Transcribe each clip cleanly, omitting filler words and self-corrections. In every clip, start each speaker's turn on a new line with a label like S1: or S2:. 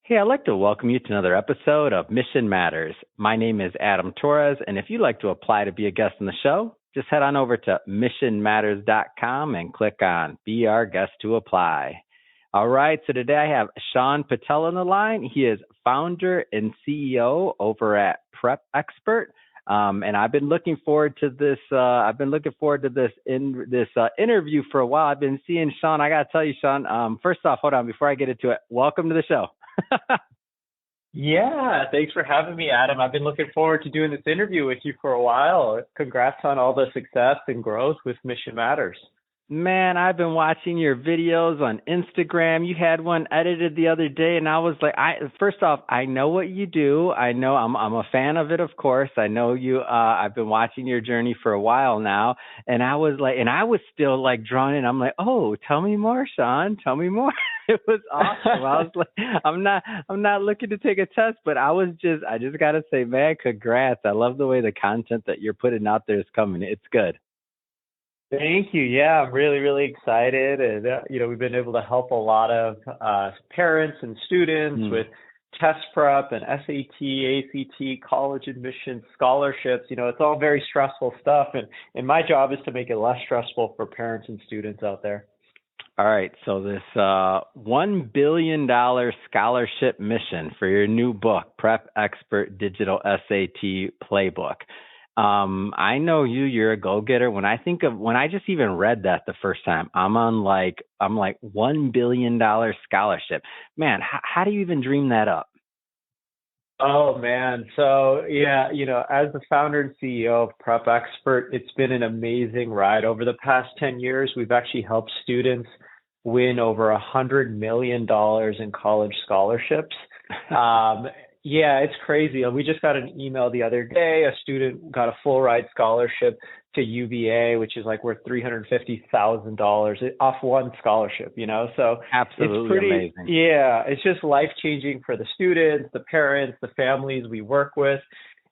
S1: Hey, I'd like to welcome you to another episode of Mission Matters. My name is Adam Torres, and if you'd like to apply to be a guest on the show, just head on over to missionmatters.com and click on Be Our Guest to Apply. All right, so today I have Shaan Patel on the line. He is founder and CEO over at Prep Expert. And I've been looking forward to this. Interview for a while. I've been seeing Shaan. I gotta tell you, Shaan. First off, hold on before I get into it. Welcome to the show.
S2: Yeah, thanks for having me, Adam. I've been looking forward to doing this interview with you for a while. Congrats on all the success and growth with Mission Matters.
S1: Man, I've been watching your videos on Instagram. You had one edited the other day, and I was like, first off, I know what you do. I know I'm a fan of it, of course. I know you. I've been watching your journey for a while now, and I was still like drawn in. I'm like, oh, tell me more, Shaan. Tell me more. It was awesome. I was like, I'm not looking to take a test, but I just gotta say, man, congrats. I love the way the content that you're putting out there is coming. It's good.
S2: Thank you. Yeah, I'm really, really excited. And, we've been able to help a lot of parents and students with test prep and SAT, ACT, college admissions, scholarships. It's all very stressful stuff. And my job is to make it less stressful for parents and students out there.
S1: All right. So this $1 billion scholarship mission for your new book, Prep Expert Digital SAT Playbook. I know you're a go-getter. When I just even read that the first time, I'm like $1 billion scholarship. Man, how do you even dream that up?
S2: Oh man. So yeah, as the founder and CEO of Prep Expert, it's been an amazing ride. Over the past 10 years, we've actually helped students win over $100 million in college scholarships. Yeah, it's crazy. We just got an email the other day. A student got a full ride scholarship to UVA, which is like worth $350,000 off one scholarship, So
S1: absolutely
S2: it's pretty
S1: amazing.
S2: Yeah, it's just life changing for the students, the parents, the families we work with.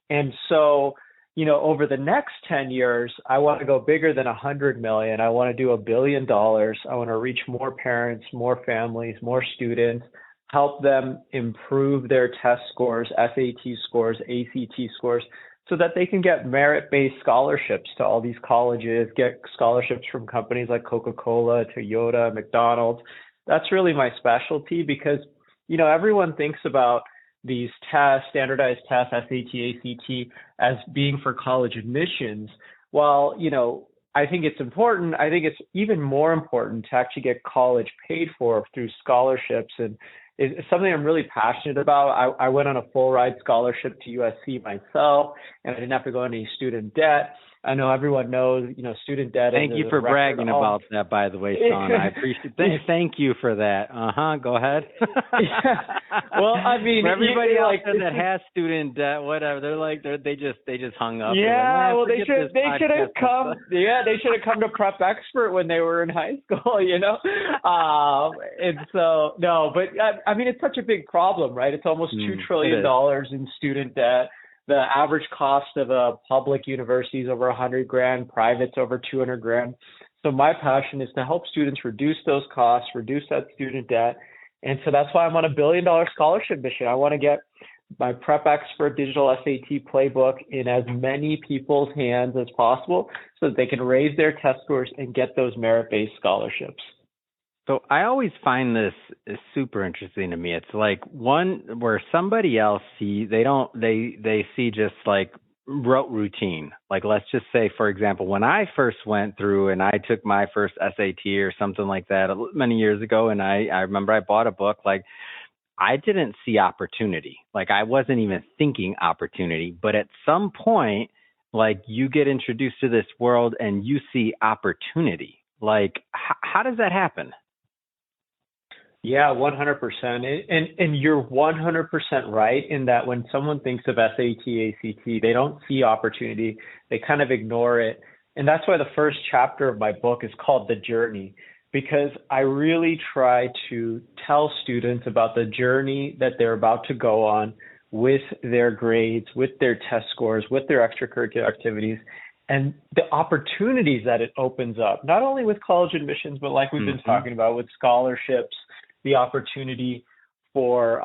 S2: And so, over the next 10 years, I want to go bigger than 100 million. I want to do $1 billion. I want to reach more parents, more families, more students, help them improve their test scores, SAT scores, ACT scores, so that they can get merit-based scholarships to all these colleges, get scholarships from companies like Coca-Cola, Toyota, McDonald's. That's really my specialty because, everyone thinks about these tests, standardized tests, SAT, ACT, as being for college admissions. While, I think it's important. I think it's even more important to actually get college paid for through scholarships, and it's something I'm really passionate about. I went on a full ride scholarship to USC myself, and I didn't have to go into any student debt. I know everyone knows, student debt.
S1: Thank you for bragging about that, by the way, Shaan. I appreciate. Thank you for that. Go ahead.
S2: Well, I mean,
S1: for everybody else that has student debt, whatever, they just hung up.
S2: Yeah, well, they should have come. Yeah, they should have come to Prep Expert when they were in high school, And so no, but I mean, it's such a big problem, right? It's almost $2 trillion in student debt. The average cost of a public university is over $100,000, private's over $200,000. So my passion is to help students reduce those costs, reduce that student debt. And so that's why I'm on $1 billion scholarship mission. I want to get my Prep Expert Digital SAT Playbook in as many people's hands as possible so that they can raise their test scores and get those merit-based scholarships.
S1: So I always find this is super interesting to me. It's like one where somebody else they see just like rote routine. Like, let's just say, for example, when I first went through and I took my first SAT or something like that many years ago, and I remember I bought a book, like I didn't see opportunity. Like I wasn't even thinking opportunity, but at some point, like you get introduced to this world and you see opportunity. Like how does that happen?
S2: Yeah, 100%. And you're 100% right in that when someone thinks of SAT, ACT, they don't see opportunity. They kind of ignore it. And that's why the first chapter of my book is called The Journey, because I really try to tell students about the journey that they're about to go on with their grades, with their test scores, with their extracurricular activities, and the opportunities that it opens up, not only with college admissions, but like we've been talking about with scholarships, the opportunity for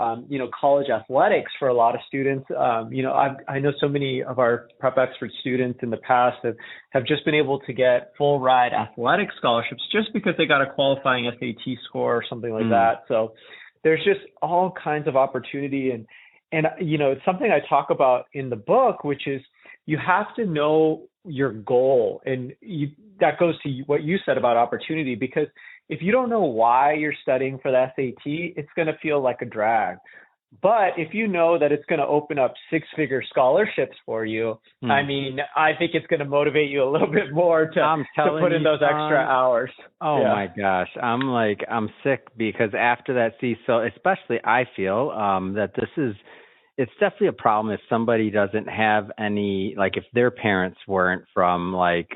S2: college athletics for a lot of students. I know so many of our prep expert students in the past have just been able to get full ride athletic scholarships just because they got a qualifying SAT score or something like that. So there's just all kinds of opportunity, and it's something I talk about in the book, which is you have to know your goal, and that goes to what you said about opportunity, because if you don't know why you're studying for the SAT, it's going to feel like a drag. But if you know that it's going to open up six-figure scholarships for you, I mean, I think it's going to motivate you a little bit more to put in those extra hours.
S1: Oh my gosh. I'm sick because after that, so especially I feel that it's definitely a problem if somebody doesn't have any, like if their parents weren't from like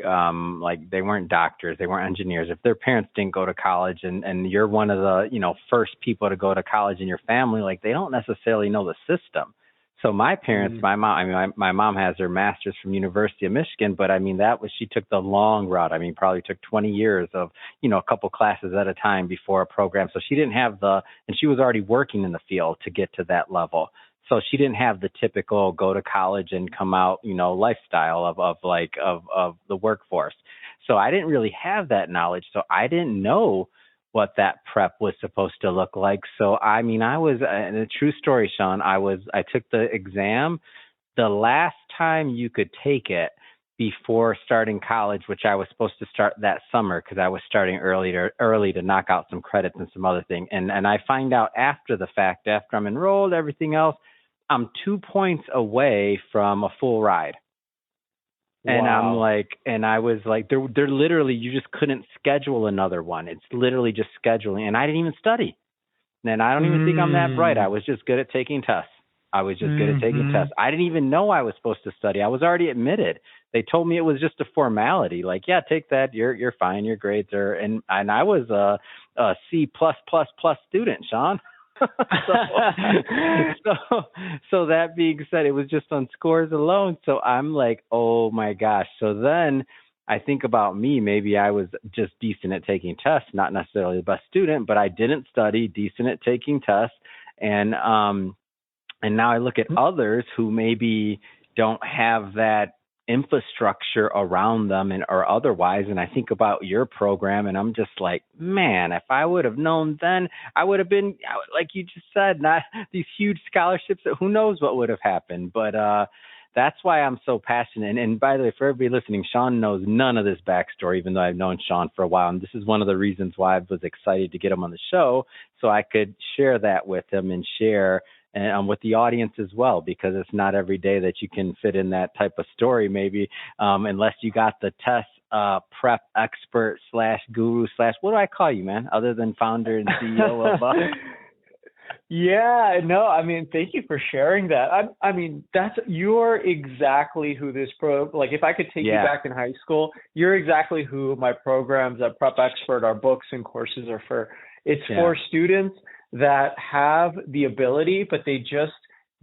S1: they weren't doctors, they weren't engineers, if their parents didn't go to college and you're one of the, first people to go to college in your family, like they don't necessarily know the system. So my parents, my mom has her master's from University of Michigan, but I mean, she took the long route. I mean, probably took 20 years of, a couple classes at a time before a program. So she didn't have and she was already working in the field to get to that level. So she didn't have the typical go to college and come out, lifestyle of the workforce. So I didn't really have that knowledge. So I didn't know what that prep was supposed to look like. So, I mean, I was, and a true story, Shaan, I took the exam the last time you could take it before starting college, which I was supposed to start that summer because I was starting early to knock out some credits and some other thing. And I find out after the fact, after I'm enrolled, everything else, I'm 2 points away from a full ride. And
S2: wow.
S1: I was like, they're literally, you just couldn't schedule another one. It's literally just scheduling. And I didn't even study. And I don't even think I'm that bright. I was just good at taking tests. I didn't even know I was supposed to study. I was already admitted. They told me it was just a formality. Like, yeah, take that. You're fine. Your grades are, and I was a C plus student, Shaan. So that being said, it was just on scores alone. So I'm like, oh my gosh. So then I think about me, maybe I was just decent at taking tests, not necessarily the best student, but I didn't study, decent at taking tests. And now I look at others who maybe don't have that infrastructure around them or otherwise. And I think about your program and I'm just like, man, if I would have known then, I would have been, like you just said, not these huge scholarships that who knows what would have happened. But that's why I'm so passionate. And by the way, for everybody listening, Shaan knows none of this backstory, even though I've known Shaan for a while. And this is one of the reasons why I was excited to get him on the show, so I could share that with him and share with the audience as well, because it's not every day that you can fit in that type of story, maybe, unless you got the test prep expert / guru / what do I call you, man, other than founder and CEO of
S2: Yeah, no, I mean, thank you for sharing that. I mean, you're exactly who this like if I could take you back in high school, you're exactly who my programs at Prep Expert, our books and courses are for. It's for students that have the ability, but they just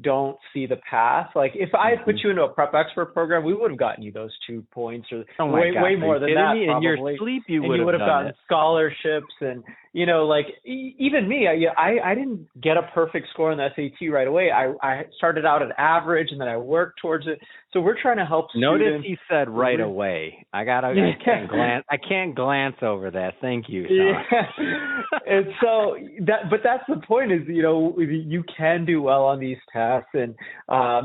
S2: don't see the path. Like if I had put you into a Prep Expert program, we would have gotten you those 2 points or way more than that.
S1: In your sleep, you would have
S2: gotten scholarships and, like even me, I didn't get a perfect score on the SAT right away. I started out at average and then I worked towards it. So we're trying to help students.
S1: Notice he said right away. I can't glance over that. Thank you, Shaan.
S2: Yeah. And so that's the point is, you can do well on these tests and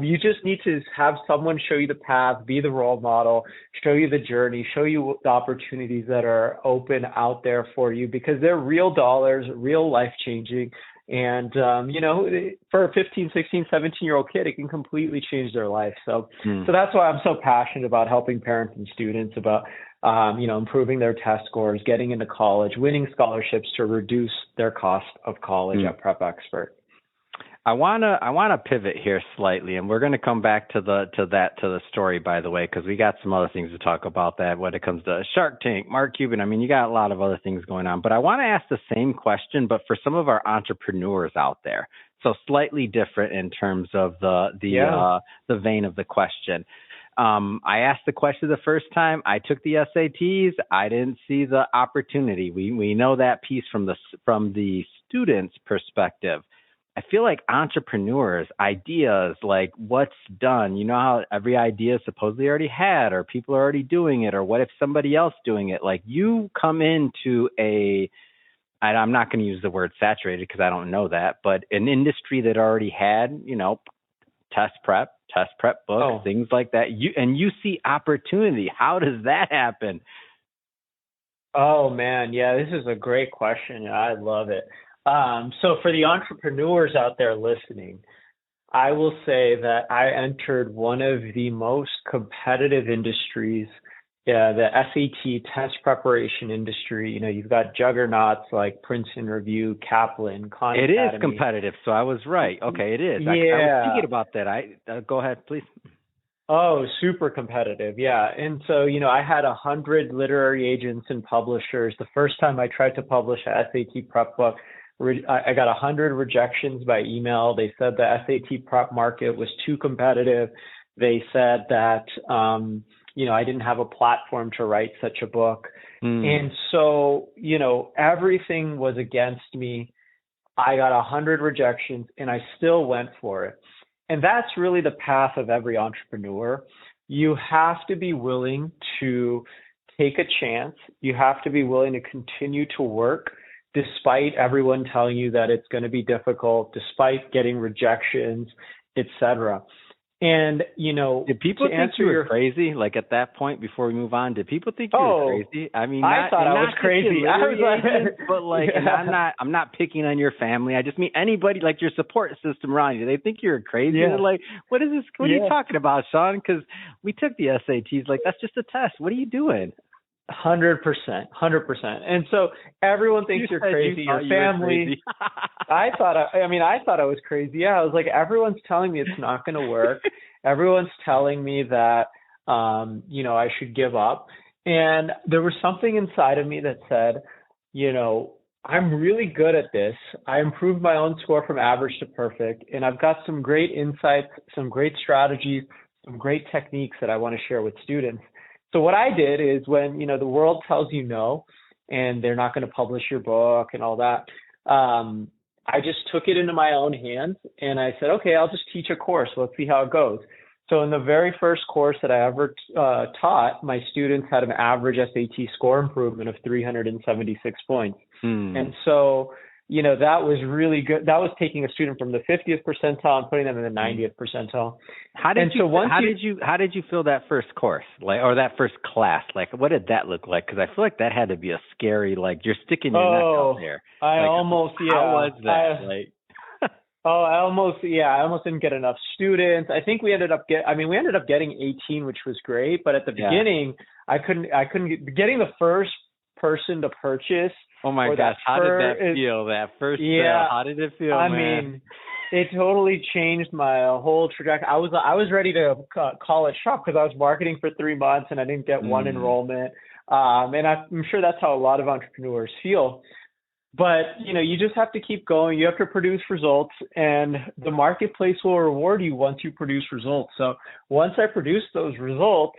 S2: you just need to have someone show you the path, be the role model, show you the journey, show you the opportunities that are open out there for you, because they're real dollars, real life changing. And, for a 15, 16, 17-year-old kid, it can completely change their life. So that's why I'm so passionate about helping parents and students about, improving their test scores, getting into college, winning scholarships to reduce their cost of college at Prep Expert.
S1: I wanna pivot here slightly, and we're gonna come back to the story, by the way, because we got some other things to talk about that when it comes to Shark Tank, Mark Cuban. I mean, you got a lot of other things going on, but I want to ask the same question, but for some of our entrepreneurs out there. So slightly different in terms of the vein of the question. I asked the question the first time. I took the SATs. I didn't see the opportunity. We know that piece from the student's perspective. I feel like entrepreneurs, ideas, like what's done, you know how every idea is supposedly already had, or people are already doing it, or what if somebody else doing it? Like you come into I'm not going to use the word saturated because I don't know that, but an industry that already had, test prep books, things like that. You see opportunity. How does that happen?
S2: Oh man, yeah, this is a great question. Yeah, I love it. So for the entrepreneurs out there listening, I will say that I entered one of the most competitive industries, yeah, the SAT test preparation industry. You know, you've got juggernauts like Princeton Review, Kaplan, Khan
S1: It is
S2: Academy.
S1: competitive, so I was right. Okay, it is. I was
S2: Yeah.
S1: thinking about that. Go ahead, please.
S2: Oh, super competitive. Yeah. And so, I had 100 literary agents and publishers. The first time I tried to publish a SAT prep book, I got 100 rejections by email. They said the SAT prep market was too competitive. They said that, I didn't have a platform to write such a book. And so, everything was against me. I got 100 rejections and I still went for it. And that's really the path of every entrepreneur. You have to be willing to take a chance. You have to be willing to continue to work despite everyone telling you that it's going to be difficult, despite getting rejections, etc. And,
S1: did people think you were crazy? Like at that point, before we move on, did people think you were crazy? I mean,
S2: I thought I was crazy. I was like,
S1: but and I'm not picking on your family. I just mean anybody, like your support system around you. They think you're crazy.
S2: Yeah.
S1: They're like, what is this? What are you talking about, Shaan? Because we took the SATs. Like that's just a test. What are you doing?
S2: 100%. And so everyone thinks you're crazy. Your family. I thought I was crazy. Yeah, I was like, everyone's telling me it's not going to work. Everyone's telling me that, I should give up. And there was something inside of me that said, I'm really good at this. I improved my own score from average to perfect, and I've got some great insights, some great strategies, some great techniques that I want to share with students. So what I did is when, the world tells you no, and they're not going to publish your book and all that, I just took it into my own hands and I said, okay, I'll just teach a course. Let's see how it goes. So in the very first course that I ever taught, my students had an average SAT score improvement of 376 points. And so, that was really good. That was taking a student from the 50th percentile and putting them in the 90th percentile.
S1: How did you feel that first course, or that first class? Like, what did that look like? Because I feel like that had to be a scary, you're sticking your neck out there.
S2: How
S1: was that?
S2: I almost didn't get enough students. I think we ended up getting 18, which was great. But at the beginning, I couldn't getting the first person to purchase.
S1: Oh my gosh, how did that feel? That first sale, how did it feel, man?
S2: I mean, it totally changed my whole trajectory. I was ready to call it shop because I was marketing for 3 months and I didn't get one enrollment. And I'm sure that's how a lot of entrepreneurs feel. But, you just have to keep going. You have to produce results, and the marketplace will reward you once you produce results. So once I produced those results,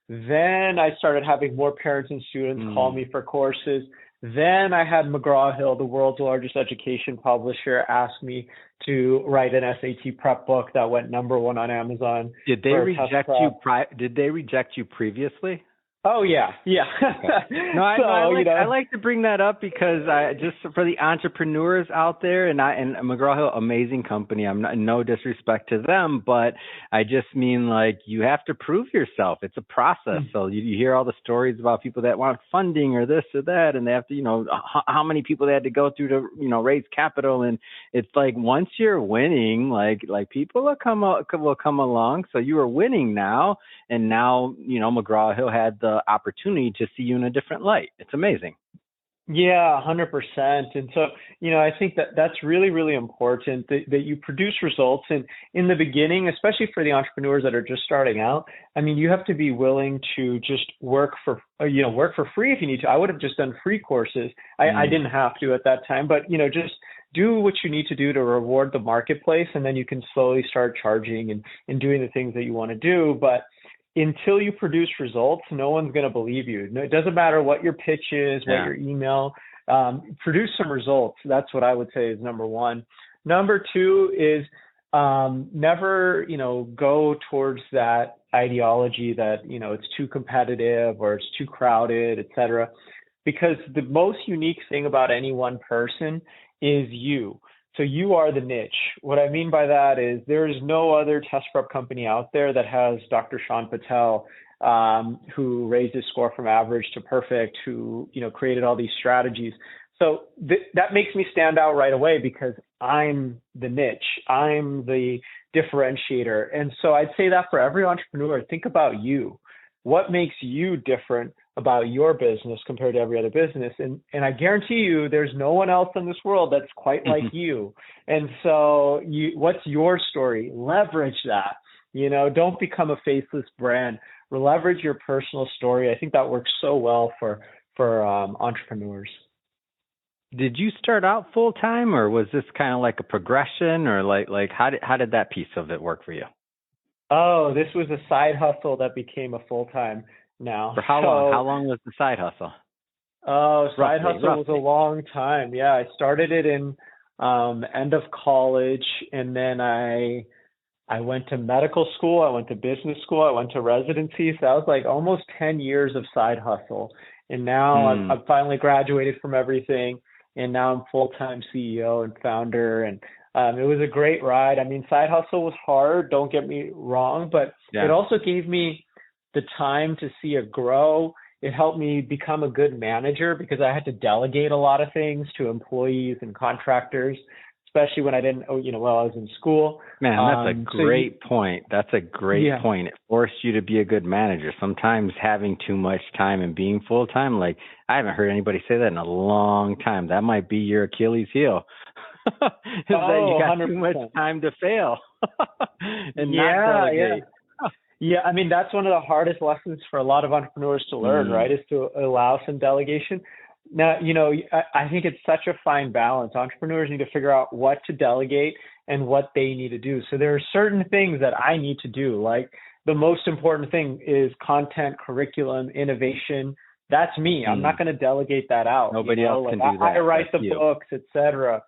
S2: then I started having more parents and students call me for courses. Then I had McGraw-Hill, the world's largest education publisher, ask me to write an SAT prep book that went #1 on Amazon.
S1: Did they reject you? Did they reject you previously?
S2: Oh yeah.
S1: Okay. No, I like to bring that up because just for the entrepreneurs out there, and McGraw-Hill, amazing company. I'm not, no disrespect to them, but I just mean you have to prove yourself. It's a process. So you hear all the stories about people that want funding or this or that, and they have to, how many people they had to go through to, raise capital. And it's once you're winning, people will come along. So you are winning now, and now McGraw-Hill had the opportunity to see you in a different light. It's amazing.
S2: Yeah, 100%. And so, I think that's really, really important that you produce results. And in the beginning, especially for the entrepreneurs that are just starting out, I mean, you have to be willing to just work for free if you need to. I would have just done free courses. I didn't have to at that time, but, just do what you need to do to reward the marketplace. And then you can slowly start charging and doing the things that you want to do. But until you produce results, no one's going to believe you. It doesn't matter what your pitch is, what your email, produce some results. That's what I would say is #1. Number two is never, go towards that ideology that, it's too competitive or it's too crowded, et cetera. Because the most unique thing about any one person is you. So you are the niche. What I mean by that is there is no other test prep company out there that has Dr. Shaan Patel, who raised his score from average to perfect, who created all these strategies. So that makes me stand out right away because I'm the niche. I'm the differentiator. And so I'd say that for every entrepreneur, think about you. What makes you different about your business compared to every other business? And I guarantee you, there's no one else in this world that's quite like you. And so what's your story? Leverage that. Don't become a faceless brand. Leverage your personal story. I think that works so well for entrepreneurs.
S1: Did you start out full time, or was this kind of like a progression, or like how did that piece of it work for you?
S2: Oh, this was a side hustle that became a full time now.
S1: For how long? How long was the side hustle?
S2: Oh, side hustle
S1: Roughly.
S2: was a long time. Yeah, I started it in end of college, and then I went to medical school, I went to business school, I went to residency. So that was like almost 10 years of side hustle. And now I've finally graduated from everything, and now I'm full-time CEO and founder. And it was a great ride. I mean, side hustle was hard, don't get me wrong, but it also gave me the time to see it grow. It helped me become a good manager because I had to delegate a lot of things to employees and contractors, especially when I didn't, while I was in school.
S1: Man, that's a great point. That's a great point. It forced you to be a good manager. Sometimes having too much time and being full-time, like I haven't heard anybody say that in a long time. That might be your Achilles heel. Is that you got 100%. Too much time to fail and not delegate.
S2: Yeah, I mean, that's one of the hardest lessons for a lot of entrepreneurs to learn, right, is to allow some delegation. Now, I think it's such a fine balance. Entrepreneurs need to figure out what to delegate and what they need to do. So there are certain things that I need to do. Like the most important thing is content, curriculum, innovation. That's me. I'm not going to delegate that out.
S1: Nobody else can do that.
S2: I write the books, etc.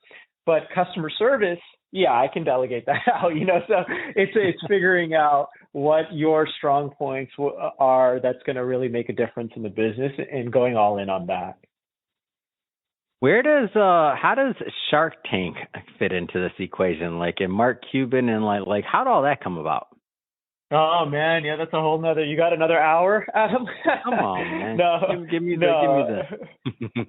S2: But customer service, I can delegate that out. So it's figuring out what your strong points are that's going to really make a difference in the business and going all in on that.
S1: How does Shark Tank fit into this equation? Like in Mark Cuban and like how did all that come about?
S2: Oh man, that's a whole nother. You got another hour, Adam?
S1: Come on, man. Give me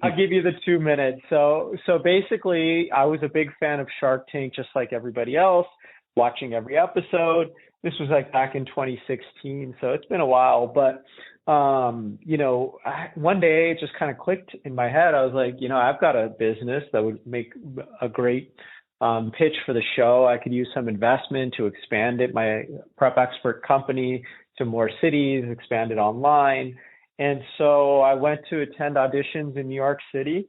S2: I'll give you the 2 minutes. So basically, I was a big fan of Shark Tank, just like everybody else, watching every episode. This was like back in 2016, so it's been a while. But one day it just kind of clicked in my head. I was like, I've got a business that would make a great pitch for the show. I could use some investment to expand it, my prep expert company, to more cities, expand it online. And so I went to attend auditions in New York City,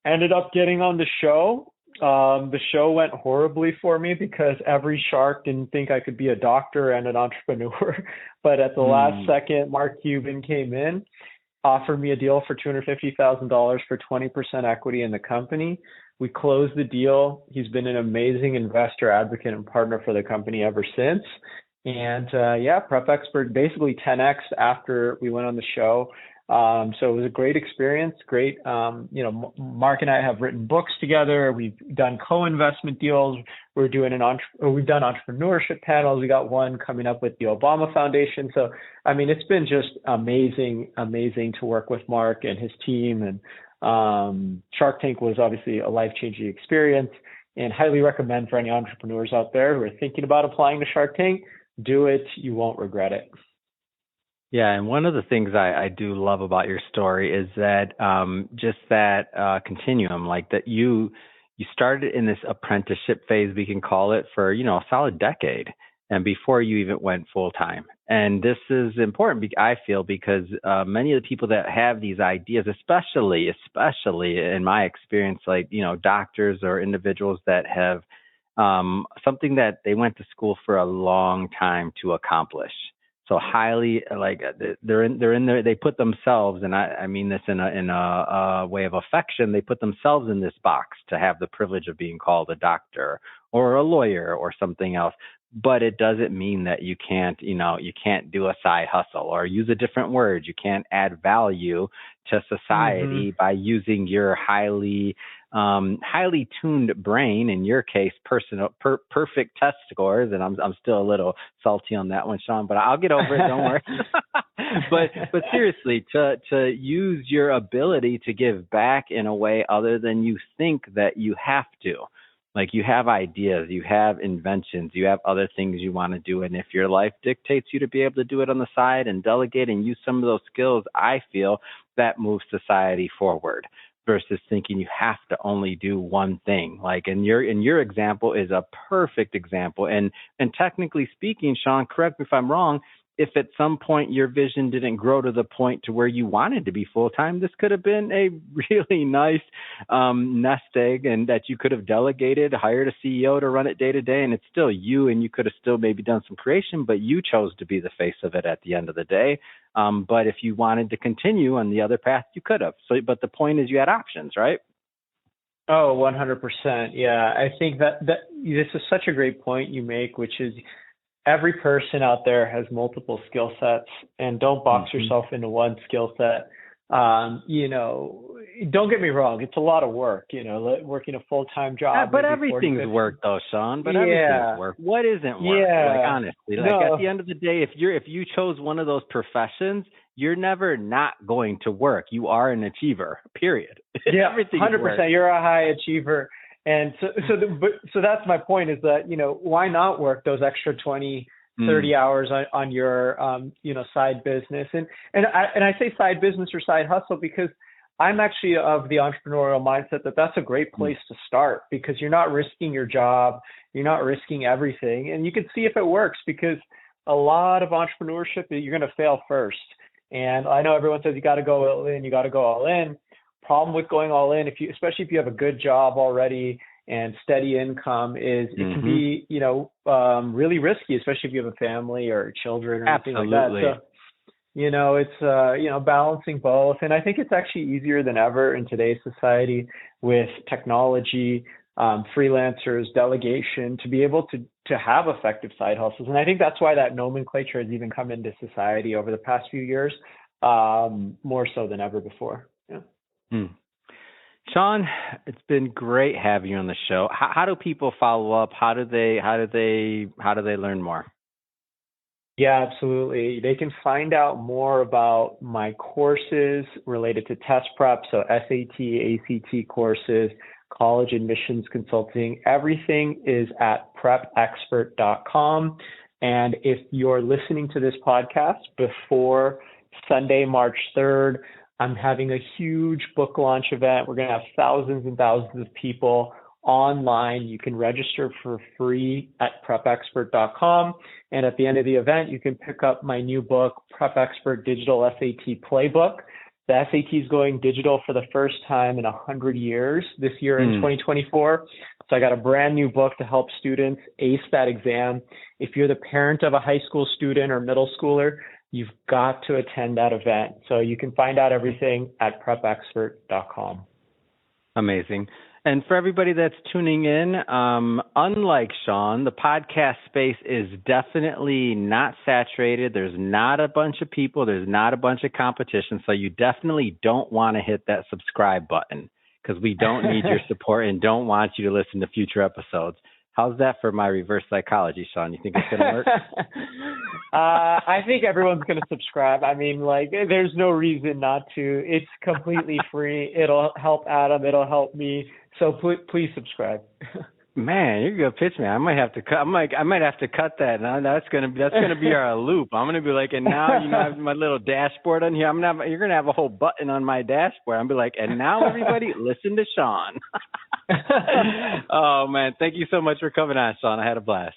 S2: ended up getting on the show. The show went horribly for me because every shark didn't think I could be a doctor and an entrepreneur. But at the last second, Mark Cuban came in, offered me a deal for $250,000 for 20% equity in the company. We closed the deal. He's been an amazing investor, advocate, and partner for the company ever since. And Prep Expert basically 10x after we went on the show. So it was a great experience. Great. Mark and I have written books together. We've done co-investment deals. We've done entrepreneurship panels. We got one coming up with the Obama Foundation. So, I mean, it's been just amazing to work with Mark and his team. And Shark Tank was obviously a life-changing experience, and highly recommend for any entrepreneurs out there who are thinking about applying to Shark Tank. Do it. You won't regret it.
S1: Yeah, and one of the things I do love about your story is that just that continuum, like that you started in this apprenticeship phase, we can call it, for a solid decade, and before you even went full time. And this is important, I feel, because many of the people that have these ideas, especially in my experience, like doctors or individuals that have something that they went to school for a long time to accomplish. So highly, like they're in there. They put themselves, and I mean this in a way of affection. They put themselves in this box to have the privilege of being called a doctor or a lawyer or something else. But it doesn't mean that you can't, you can't do a side hustle or use a different word. You can't add value to society by using your highly tuned brain, in your case, perfect test scores. And I'm still a little salty on that one, Shaan, but I'll get over it. Don't worry. but seriously, to use your ability to give back in a way other than you think that you have to. Like, you have ideas, you have inventions, you have other things you want to do. And if your life dictates you to be able to do it on the side and delegate and use some of those skills, I feel that moves society forward versus thinking you have to only do one thing. Like, in your example is a perfect example. And technically speaking, Shaan, correct me if I'm wrong, if at some point your vision didn't grow to the point to where you wanted to be full-time, this could have been a really nice nest egg, and that you could have delegated, hired a CEO to run it day to day, and it's still you, and you could have still maybe done some creation, but you chose to be the face of it at the end of the day. But if you wanted to continue on the other path, you could have. So, but the point is you had options, right?
S2: Oh, 100%. Yeah, I think that this is such a great point you make, which is every person out there has multiple skill sets, and don't box yourself into one skill set. Don't get me wrong, it's a lot of work, working a full-time job.
S1: But everything's work though, Shaan. But everything's work. What isn't work? Like, honestly, at the end of the day, if you chose one of those professions, you're never not going to work. You are an achiever, period.
S2: Yeah, 100%. You're a high achiever. And so that's my point, is that, why not work those extra 20, 30 hours on your, side business? And I say side business or side hustle because I'm actually of the entrepreneurial mindset that that's a great place to start, because you're not risking your job. You're not risking everything. And you can see if it works, because a lot of entrepreneurship, you're going to fail first. And I know everyone says you got to go all in, Problem with going all in, especially if you have a good job already and steady income, is it can be, really risky, especially if you have a family or children or anything like that. So, it's, balancing both. And I think it's actually easier than ever in today's society with technology, freelancers, delegation, to be able to have effective side hustles. And I think that's why that nomenclature has even come into society over the past few years, more so than ever before. Yeah.
S1: Shaan, it's been great having you on the show. How do people follow up? How do they learn more?
S2: Yeah, absolutely. They can find out more about my courses related to test prep, so SAT, ACT courses, college admissions consulting. Everything is at prepexpert.com. And if you're listening to this podcast before Sunday, March 3rd, I'm having a huge book launch event. We're going to have thousands and thousands of people online. You can register for free at prepexpert.com. And at the end of the event, you can pick up my new book, Prep Expert Digital SAT Playbook. The SAT is going digital for the first time in 100 years this year in 2024. So I got a brand new book to help students ace that exam. If you're the parent of a high school student or middle schooler, you've got to attend that event. So you can find out everything at prepexpert.com.
S1: Amazing. And for everybody that's tuning in, unlike Shaan, the podcast space is definitely not saturated. There's not a bunch of people. There's not a bunch of competition. So you definitely don't want to hit that subscribe button, because we don't need your support and don't want you to listen to future episodes. How's that for my reverse psychology, Shaan? You think it's going to work?
S2: I think everyone's going to subscribe. I mean, there's no reason not to. It's completely free. It'll help Adam. It'll help me. So please subscribe.
S1: Man, you're a good pitch man. I might have to cut. I might have to cut that. Now that's gonna be our loop. I'm gonna be like, and now I have my little dashboard on here. You're gonna have a whole button on my dashboard. I'm gonna be like, and now everybody listen to Shaan. Oh man, thank you so much for coming on, Shaan. I had a blast.